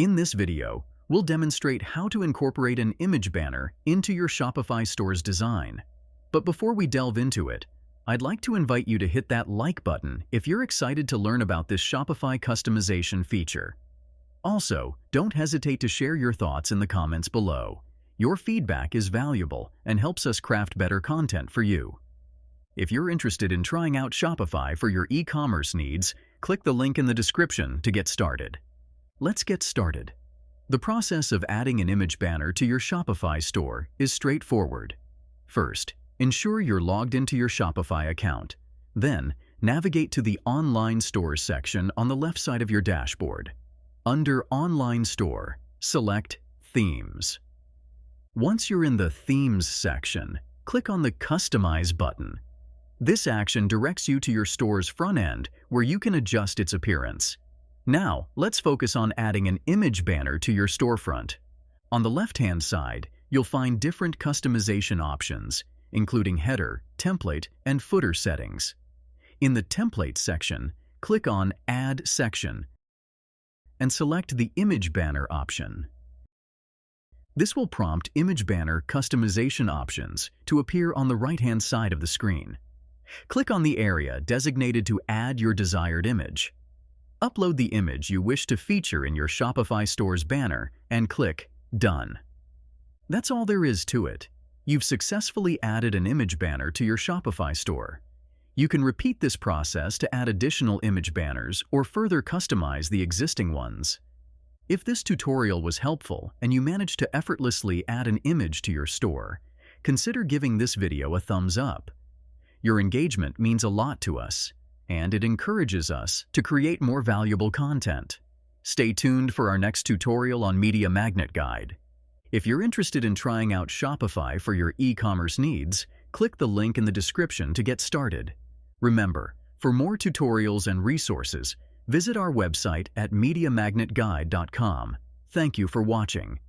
In this video, we'll demonstrate how to incorporate an image banner into your Shopify store's design. But before we delve into it, I'd like to invite you to hit that like button if you're excited to learn about this Shopify customization feature. Also, don't hesitate to share your thoughts in the comments below. Your feedback is valuable and helps us craft better content for you. If you're interested in trying out Shopify for your e-commerce needs, click the link in the description to get started. Let's get started. The process of adding an image banner to your Shopify store is straightforward. First, ensure you're logged into your Shopify account. Then, navigate to the Online Store section on the left side of your dashboard. Under Online Store, select Themes. Once you're in the Themes section, click on the Customize button. This action directs you to your store's front end, where you can adjust its appearance. Now, let's focus on adding an image banner to your storefront. On the left-hand side, you'll find different customization options, including header, template, and footer settings. In the Template section, click on Add Section and select the Image Banner option. This will prompt image banner customization options to appear on the right-hand side of the screen. Click on the area designated to add your desired image. Upload the image you wish to feature in your Shopify store's banner and click Done. That's all there is to it. You've successfully added an image banner to your Shopify store. You can repeat this process to add additional image banners or further customize the existing ones. If this tutorial was helpful and you managed to effortlessly add an image to your store, consider giving this video a thumbs up. Your engagement means a lot to us, and it encourages us to create more valuable content. Stay tuned for our next tutorial on Media Magnet Guide. If you're interested in trying out Shopify for your e-commerce needs, click the link in the description to get started. Remember, for more tutorials and resources, visit our website at MediaMagnetGuide.com. Thank you for watching.